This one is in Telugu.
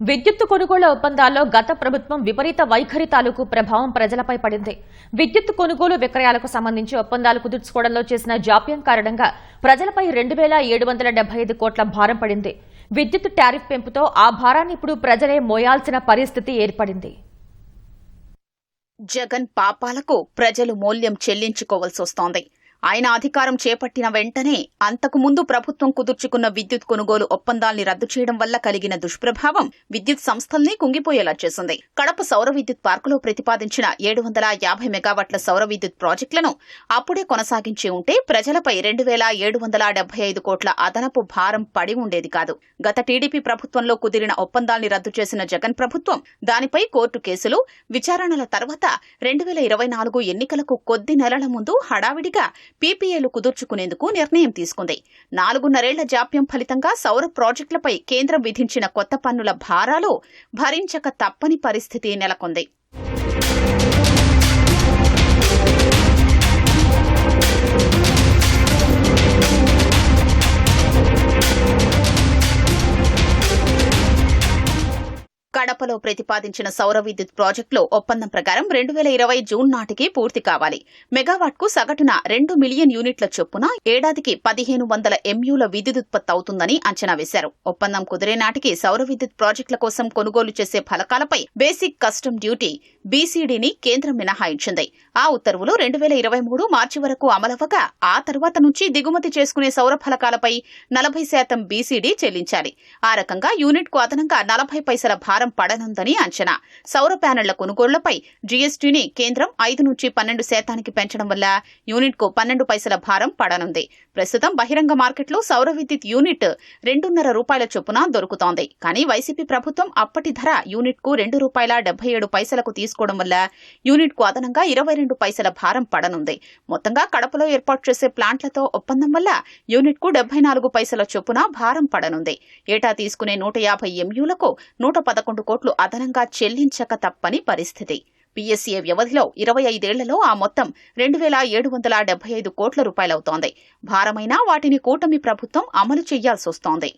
విద్యుత్ కొనుగోలు ఒప్పందాల్లో గత ప్రభుత్వం విపరీత వైఖరి తాలూకు ప్రభావం ప్రజలపై పడింది. విద్యుత్ కొనుగోలు విక్రయాలకు సంబంధించి ఒప్పందాలు కుదుర్చుకోవడంలో చేసిన జాప్యం కారణంగా ప్రజలపై 2,775 కోట్ల భారం పడింది. విద్యుత్ టారిఫ్ పెంపుతో ఆ భారాన్ని ఇప్పుడు ప్రజలే మోయాల్సిన పరిస్థితి ఏర్పడింది. జగన్ పాపాలకు ప్రజలు మూల్యం చెల్లించుకోవాల్సొస్తోంది. ఆయన అధికారం చేపట్టిన వెంటనే అంతకుముందు ప్రభుత్వం కుదుర్చుకున్న విద్యుత్ కొనుగోలు ఒప్పందాల్ని రద్దు చేయడం వల్ల కలిగిన దుష్ప్రభావం విద్యుత్ సంస్థల్ని కుంగిపోయేలా చేసింది. కడప సౌర విద్యుత్ పార్కులో ప్రతిపాదించిన 750 మెగావాట్ల సౌర విద్యుత్ ప్రాజెక్టులను అప్పుడే కొనసాగించి ఉంటే ప్రజలపై 2,775 కోట్ల అదనపు భారం పడి ఉండేది కాదు. గత టీడీపీ ప్రభుత్వంలో కుదిరిన ఒప్పందాల్ని రద్దు చేసిన జగన్ ప్రభుత్వం దానిపై కోర్టు కేసులు, విచారణల తర్వాత 2024 ఎన్నికలకు కొద్ది నెలల ముందు హడావిడిగా పీపీఏలు కుదుర్చుకునేందుకు నిర్ణయం తీసుకుంది. 4.5 జాప్యం ఫలితంగా సౌర ప్రాజెక్టులపై కేంద్రం విధించిన కొత్త పన్నుల భారాలు భరించక తప్పని పరిస్థితి నెలకొంది. కడపలో ప్రతిపాదించిన సౌర విద్యుత్ ప్రాజెక్టులో ఒప్పందం ప్రకారం 2020 జూన్ నాటికి పూర్తి కావాలి. మెగావాట్కు సగటున 2 మిలియన్ యూనిట్ల చొప్పున ఏడాదికి 1,500 ఎంయూల విద్యుదుత్పత్తి అవుతుందని అంచనా వేశారు. ఒప్పందం కుదిరే నాటికి సౌర విద్యుత్ ప్రాజెక్టుల కోసం కొనుగోలు చేసే ఫలకాలపై బేసిక్ కస్టమ్ డ్యూటీ బీసీడీని కేంద్రం మినహాయించింది. ఆ ఉత్తర్వులు 2023 మార్చి వరకు అమలవగా ఆ తర్వాత నుంచి దిగుమతి చేసుకునే సౌర ఫలకాలపై 40% బీసీడీ చెల్లించాలి. ఆ రకంగా యూనిట్కు అదనంగా 40 పైసల భారం పడనుందని అంచనా. సౌర ప్యానెళ్ల కొనుగోళ్లపై జీఎస్టీని కేంద్రం 5 నుంచి 12% పెంచడం వల్ల యూనిట్కు 12 పైసల భారం పడనుంది. ప్రస్తుతం బహిరంగ మార్కెట్లో సౌర విద్యుత్ యూనిట్ ₹2.5 చొప్పున దొరుకుతోంది. కానీ వైసీపీ ప్రభుత్వం అప్పటి ధర యూనిట్కు ₹2.77 తీసుకోవడం వల్ల యూనిట్కు అదనంగా 22 పైసల భారం పడనుంది. మొత్తంగా కడపలో ఏర్పాటు చేసే ప్లాంట్లతో ఒప్పందం వల్ల యూనిట్కు 74 పైసల చొప్పున భారం పడనుంది. ఏటా తీసుకునే 150 ఎంయూలకు 111 కోట్లు అదనంగా చెల్లించక తప్పని పరిస్థితి. పీఎస్ఏ వ్యవధిలో 25 ఏళ్లలో ఆ మొత్తం 2,775 కోట్ల రూపాయలవుతోంది. భారమైనా వాటిని కూటమి ప్రభుత్వం అమలు చేయాల్సొస్తోంది.